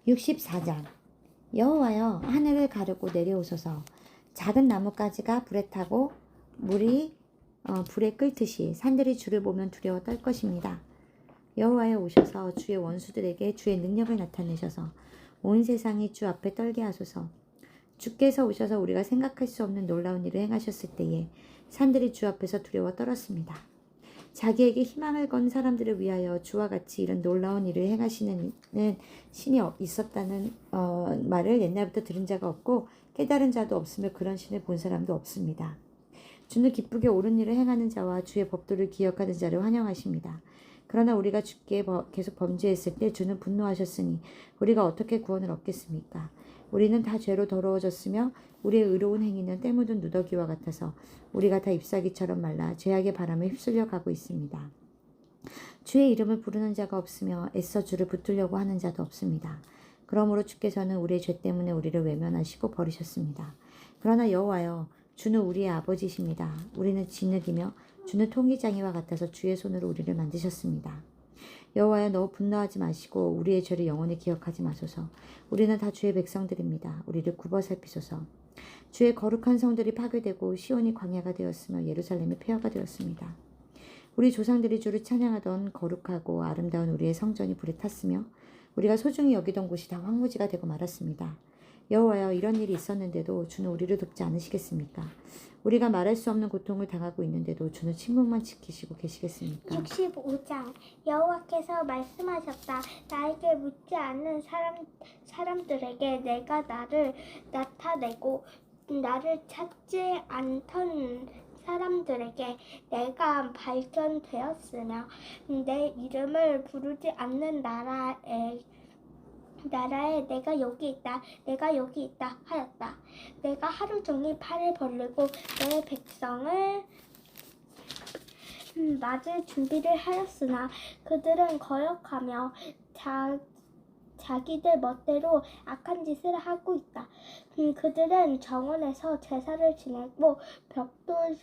64장. 여호와여, 하늘을 가르고 내려오소서. 작은 나뭇가지가 불에 타고 물이 불에 끓듯이 산들이 주를 보면 두려워 떨 것입니다. 여호와여, 오셔서 주의 원수들에게 주의 능력을 나타내셔서 온 세상이 주 앞에 떨게 하소서. 주께서 오셔서 우리가 생각할 수 없는 놀라운 일을 행하셨을 때에 산들이 주 앞에서 두려워 떨었습니다. 자기에게 희망을 건 사람들을 위하여 주와 같이 이런 놀라운 일을 행하시는 신이 있었다는 말을 옛날부터 들은 자가 없고 깨달은 자도 없으며 그런 신을 본 사람도 없습니다. 주는 기쁘게 옳은 일을 행하는 자와 주의 법도를 기억하는 자를 환영하십니다. 그러나 우리가 주께 계속 범죄했을 때 주는 분노하셨으니 우리가 어떻게 구원을 얻겠습니까? 우리는 다 죄로 더러워졌으며 우리의 의로운 행위는 때 묻은 누더기와 같아서 우리가 다 잎사귀처럼 말라 죄악의 바람에 휩쓸려 가고 있습니다. 주의 이름을 부르는 자가 없으며 애써 주를 붙들려고 하는 자도 없습니다. 그러므로 주께서는 우리의 죄 때문에 우리를 외면하시고 버리셨습니다. 그러나 여호와여, 주는 우리의 아버지십니다. 우리는 진흙이며 주는 통기장이와 같아서 주의 손으로 우리를 만드셨습니다. 여호와여, 너무 분노하지 마시고 우리의 죄를 영원히 기억하지 마소서. 우리는 다 주의 백성들입니다. 우리를 굽어 살피소서. 주의 거룩한 성들이 파괴되고 시온이 광야가 되었으며 예루살렘이 폐허가 되었습니다. 우리 조상들이 주를 찬양하던 거룩하고 아름다운 우리의 성전이 불에 탔으며 우리가 소중히 여기던 곳이 다 황무지가 되고 말았습니다. 여호와여, 이런 일이 있었는데도 주는 우리를 돕지 않으시겠습니까? 우리가 말할 수 없는 고통을 당하고 있는데도 주는 침묵만 지키시고 계시겠습니까? 65장. 여호와께서 말씀하셨다. 나에게 묻지 않는 사람들에게 내가 나를 나타내고 나를 찾지 않던 사람들에게 내가 발견되었으며 내 이름을 부르지 않는 나라에 내가 여기 있다 하였다. 내가 하루 종일 팔을 벌리고 내 백성을 맞을 준비를 하였으나 그들은 거역하며 자기들 멋대로 악한 짓을 하고 있다. 그들은 정원에서 제사를 지내고 벽돌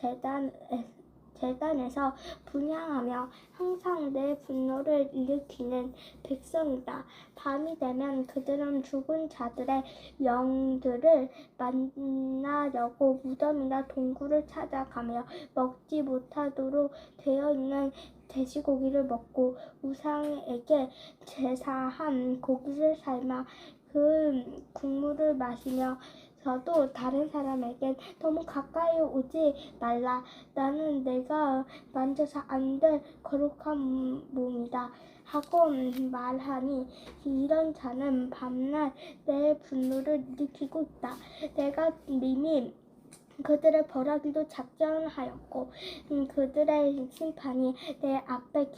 재단에서 분향하며 항상 내 분노를 일으키는 백성이다. 밤이 되면 그들은 죽은 자들의 영들을 만나려고 무덤이나 동굴을 찾아가며 먹지 못하도록 되어 있는 돼지고기를 먹고 우상에게 제사한 고기를 삶아 그 국물을 마시며 저도 다른 사람에겐 너무 가까이 오지 말라. 나는 내가 만져서 안 될 거룩한 몸이다 하고 말하니 이런 자는 밤낮 내 분노를 일으키고 있다. 내가 이미 그들을 벌하기도 작정하였고 그들의 심판이 내 앞에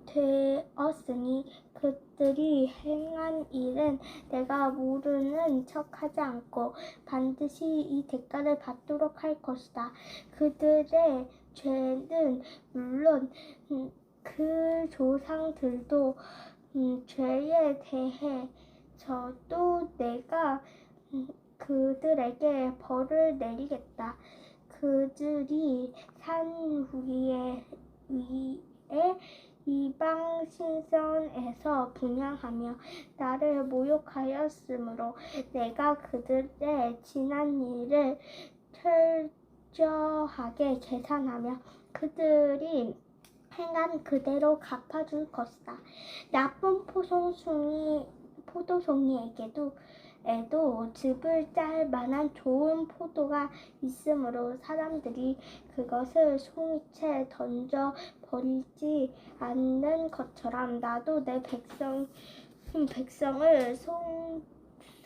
되었으니 그들이 행한 일은 내가 모르는 척하지 않고 반드시 이 대가를 받도록 할 것이다. 그들의 죄는 물론 그 조상들도 죄에 대해 저도 내가 그들에게 벌을 내리겠다. 그들이 산 위에 이방 신전에서 분향하며 나를 모욕하였으므로 내가 그들의 지난 일을 철저하게 계산하며 그들이 행한 그대로 갚아줄 것이다. 나쁜 포도송이에게도 즙을 짤 만한 좋은 포도가 있으므로 사람들이 그것을 송이채 던져 버리지 않는 것처럼 나도 내 백성을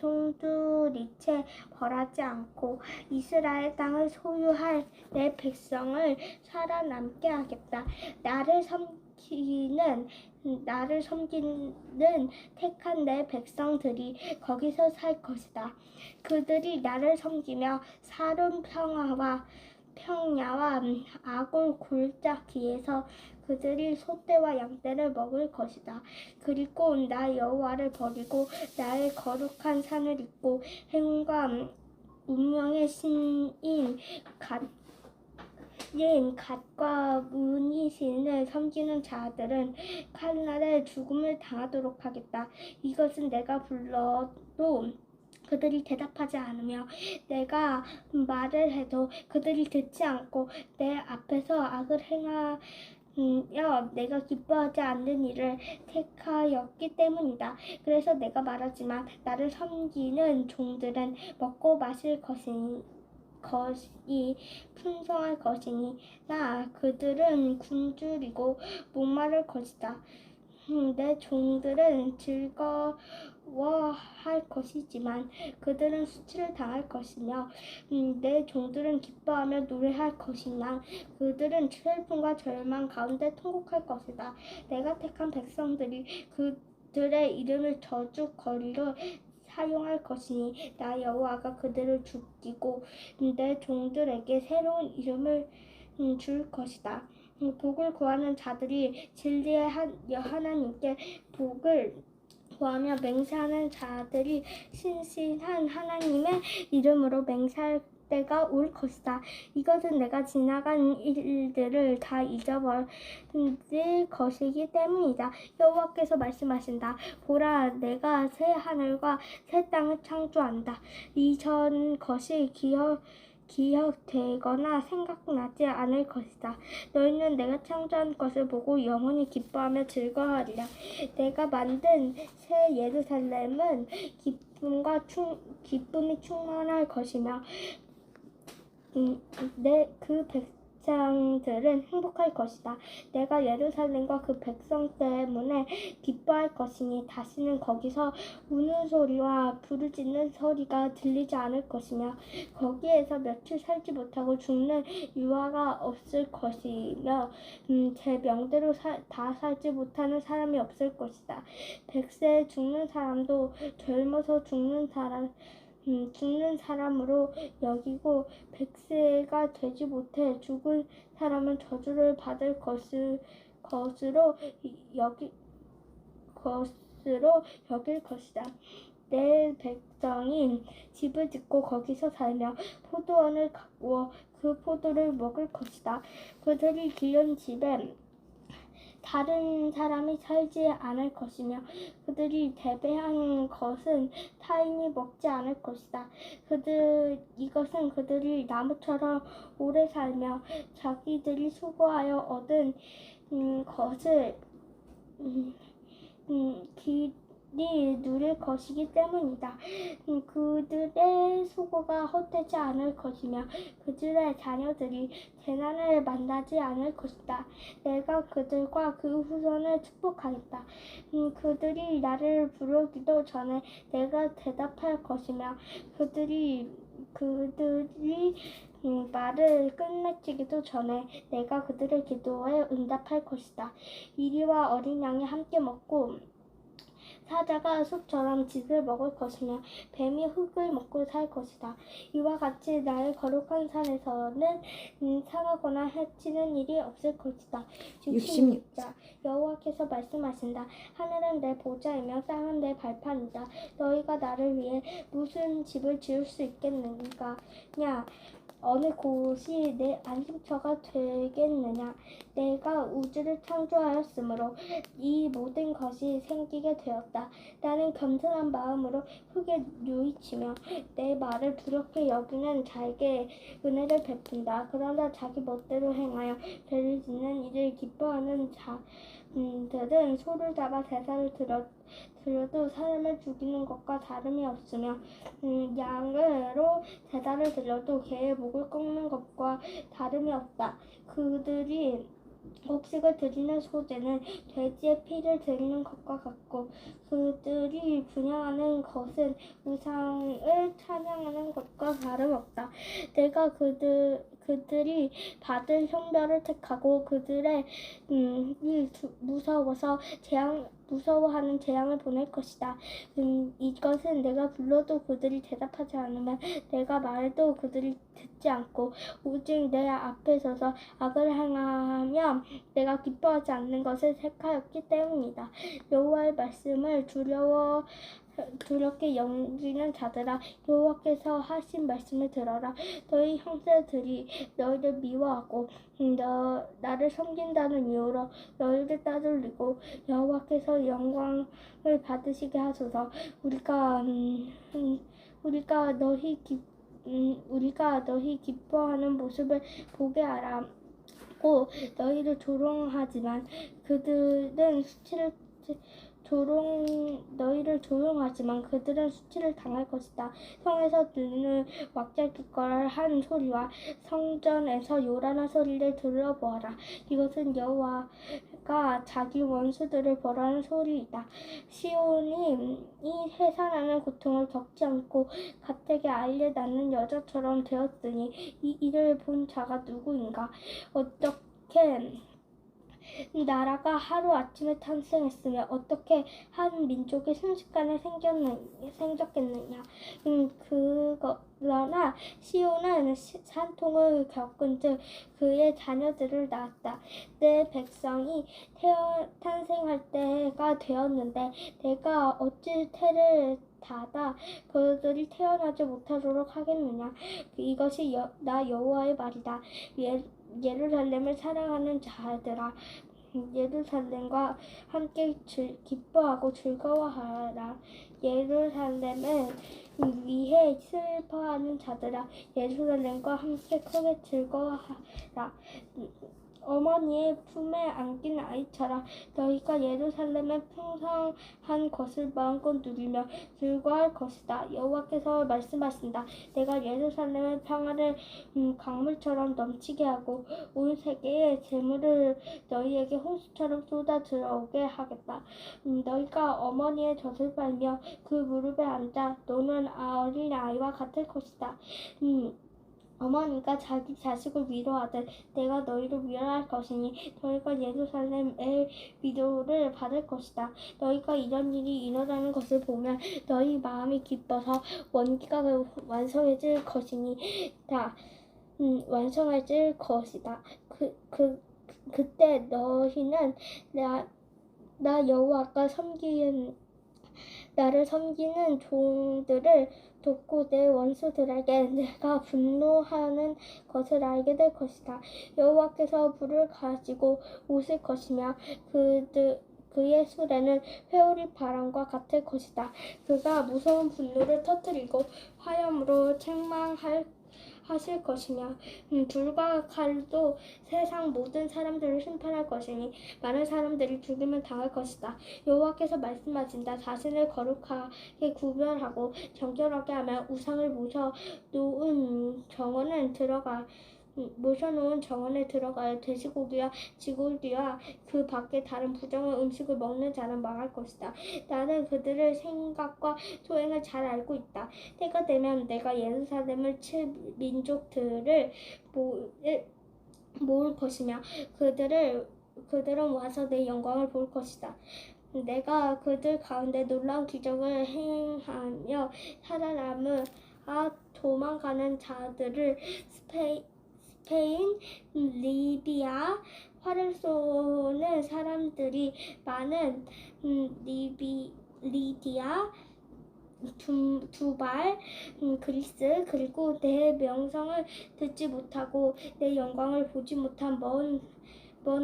송두리째 벌하지 않고 이스라엘 땅을 소유할 내 백성을 살아남게 하겠다. 나를 섬기는 택한 내 백성들이 거기서 살 것이다. 그들이 나를 섬기며 사름 평야와 아골 골짜기에서 그들이 소떼와 양떼를 먹을 것이다. 그리고 나 여호와를 버리고 나의 거룩한 산을 잊고 행운과 운명의 신인 갓과 문이신을 섬기는 자들은 칼날에 죽음을 당하도록 하겠다. 이것은 내가 불러도 그들이 대답하지 않으며 내가 말을 해도 그들이 듣지 않고 내 앞에서 악을 행하며 내가 기뻐하지 않는 일을 택하였기 때문이다. 그래서 내가 말하지만 나를 섬기는 종들은 먹고 마실 것이 풍성할 것이니 나 그들은 굶주리고 목마를 것이다. 내 종들은 즐거워할 것이지만 그들은 수치를 당할 것이며 내 종들은 기뻐하며 노래할 것이나 그들은 슬픔과 절망 가운데 통곡할 것이다. 내가 택한 백성들이 그들의 이름을 저주거리로 사용할 것이니 나 여호와가 그들을 죽이고 내 종들에게 새로운 이름을 줄 것이다. 복을 구하는 자들이 진리의 하나님께 복을 구하며 맹세하는 자들이 신실한 하나님의 이름으로 맹세할 때가 올 것이다. 이것은 내가 지나간 일들을 다 잊어버릴 것이기 때문이다. 여호와께서 말씀하신다. 보라, 내가 새 하늘과 새 땅을 창조한다. 이전 것이 기억되거나 생각나지 않을 것이다. 너희는 내가 창조한 것을 보고 영원히 기뻐하며 즐거워하리라. 내가 만든 새 예루살렘은 기쁨이 충만할 것이며 그 백성들은 행복할 것이다. 내가 예루살렘과 그 백성 때문에 기뻐할 것이니 다시는 거기서 우는 소리와 부르짖는 소리가 들리지 않을 것이며 거기에서 며칠 살지 못하고 죽는 유아가 없을 것이며 제 명대로 다 살지 못하는 사람이 없을 것이다. 백세에 죽는 사람도 젊어서 죽는 사람으로 여기고 백세가 되지 못해 죽은 사람은 저주를 받을 것으로 여길 것이다. 내 백성인 집을 짓고 거기서 살며 포도원을 가꾸어 그 포도를 먹을 것이다. 그들이 기른 집에 다른 사람이 살지 않을 것이며 그들이 재배한 것은 타인이 먹지 않을 것이다. 이것은 그들이 나무처럼 오래 살며 자기들이 수고하여 얻은 것을 길이 누릴 것이기 때문이다. 그들의 수고가 헛되지 않을 것이며 그들의 자녀들이 재난을 만나지 않을 것이다. 내가 그들과 그 후손을 축복하겠다. 그들이 나를 부르기도 전에 내가 대답할 것이며 그들이 말을 끝맺히기도 전에 내가 그들의 기도에 응답할 것이다. 이리와 어린 양이 함께 먹고 사자가 숲처럼 짚을 먹을 것이며 뱀이 흙을 먹고 살 것이다. 이와 같이 나의 거룩한 산에서는 상하거나 해치는 일이 없을 것이다. 66자 여호와께서 말씀하신다. 하늘은 내 보좌이며 땅은 내 발판이다. 너희가 나를 위해 무슨 집을 지을 수 있겠느냐? 어느 곳이 내 안식처가 되겠느냐? 내가 우주를 창조하였으므로 이 모든 것이 생기게 되었다. 나는 겸손한 마음으로 흙에 누이치며 내 말을 두렵게 여기는 자에게 은혜를 베푼다. 그러나 자기 멋대로 행하여 죄를 짓는 일을 기뻐하는 자들은 소를 잡아 제사를 드려도 사람을 죽이는 것과 다름이 없으며 양으로 제사를 드려도 개의 목을 꺾는 것과 다름이 없다. 그들이 곡식을 드리는 소재는 돼지의 피를 드리는 것과 같고 그들이 분향하는 것은 우상을 찬양하는 것과 다름없다. 내가 그들이 받을 형벌을 택하고 그들의 무서워하는 재앙을 보낼 것이다. 이것은 내가 불러도 그들이 대답하지 않으면 내가 말해도 그들이 듣지 않고 오직 내 앞에 서서 악을 행하며 내가 기뻐하지 않는 것을 택하였기 때문이다. 여호와의 말씀을 두려워하지 두렵게 여기는 자들아, 여호와께서 하신 말씀을 들어라. 너희 형제들이 너희를 미워하고 나를 섬긴다는 이유로 너희를 따돌리고 여호와께서 영광을 받으시게 하소서. 우리가 너희 기뻐하는 모습을 보게 하라. 고 너희를 조롱하지만 그들은 수치를 당할 것이다. 성에서 눈을 왁자기껄 한 소리와 성전에서 요란한 소리를 들어보아라. 이것은 여호와가 자기 원수들을 벌하는 소리이다. 시온이 이 해산하는 고통을 겪지 않고 가택에 알려 낳는 여자처럼 되었으니 이 일을 본 자가 누구인가? 어떻게 나라가 하루아침에 탄생했으며 어떻게 한 민족이 순식간에 생겼겠느냐. 그러나 시온은 산통을 겪은 즉 그의 자녀들을 낳았다. 내 백성이 탄생할 때가 되었는데 내가 어찌 태를 닫아 그들이 태어나지 못하도록 하겠느냐. 이것이 나 여호와의 말이다. 예루살렘을 사랑하는 자들아, 예루살렘과 함께 기뻐하고 즐거워하라. 예루살렘을 위해 슬퍼하는 자들아, 예루살렘과 함께 크게 즐거워하라. 어머니의 품에 안긴 아이처럼 너희가 예루살렘의 풍성한 것을 마음껏 누리며 즐거워할 것이다. 여호와께서 말씀하신다. 내가 예루살렘의 평화를 강물처럼 넘치게 하고 온 세계의 재물을 너희에게 홍수처럼 쏟아 들어오게 하겠다. 너희가 어머니의 젖을 빨며 그 무릎에 앉아 노는 어린 아이와 같을 것이다. 어머니가 자기 자식을 위로하듯 내가 너희를 위로할 것이니 너희가 예루살렘의 위로를 받을 것이다. 너희가 이런 일이 일어나는 것을 보면 너희 마음이 기뻐서 원기가 완성해질 것이다. 그때 너희는 나 여호와가 나를 섬기는 종들을 돕고 내 원수들에게 내가 분노하는 것을 알게 될 것이다. 여호와께서 불을 가지고 오실 것이며 그의 수레는 회오리 바람과 같을 것이다. 그가 무서운 분노를 터뜨리고 화염으로 책망하실 것이며 불과 칼도 세상 모든 사람들을 심판할 것이니 많은 사람들이 죽임을 당할 것이다. 여호와께서 말씀하신다. 자신을 거룩하게 구별하고 정결하게 하며 우상을 모셔놓은 정원에 들어가야 돼지고기와 쥐고기와 그 밖에 다른 부정한 음식을 먹는 자는 망할 것이다. 나는 그들의 생각과 소행을 잘 알고 있다. 때가 되면 내가 예루살렘을 칠 민족들을 모을 것이며 그들은 와서 내 영광을 볼 것이다. 내가 그들 가운데 놀라운 기적을 행하며 살아남아 도망가는 자들을 스페인, 리비아, 활을 쏘는 사람들이 많은 리디아, 두발, 그리스, 그리고 내 명성을 듣지 못하고 내 영광을 보지 못한 먼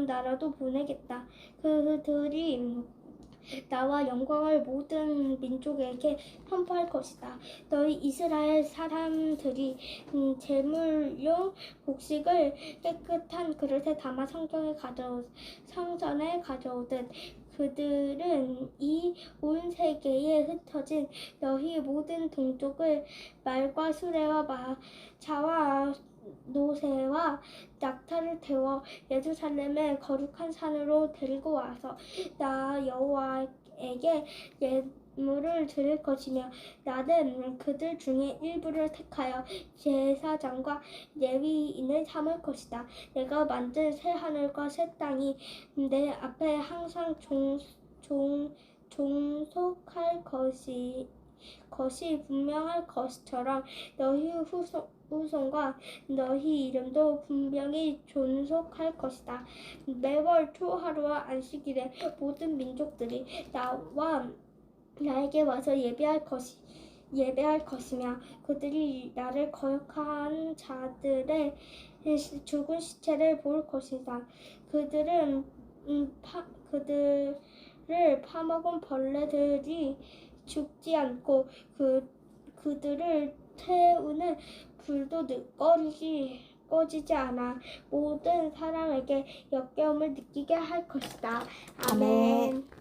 나라도 보내겠다. 그들이 나와 영광을 모든 민족에게 선포할 것이다. 너희 이스라엘 사람들이 제물용 곡식을 깨끗한 그릇에 담아 성전에 가져오듯 그들은 이 온 세계에 흩어진 너희 모든 동족을 말과 수레와 자와 노새와 낙타를 태워 예루살렘의 거룩한 산으로 데리고 와서 나 여호와에게 예물을 드릴 것이며 나는 그들 중에 일부를 택하여 제사장과 레위인을 삼을 것이다. 내가 만든 새 하늘과 새 땅이 내 앞에 항상 종속할 것이 분명할 것처럼 너희 후손과 너희 이름도 분명히 존속할 것이다. 매월 초하루와 안식일에 모든 민족들이 나와 나에게 와서 예배할 것이며 그들이 나를 거역한 자들의 죽은 시체를 볼 것이다. 그들을 파먹은 벌레들이 죽지 않고 그들을 태우는 불도 꺼지지 않아 모든 사람에게 역겨움을 느끼게 할 것이다. 아멘.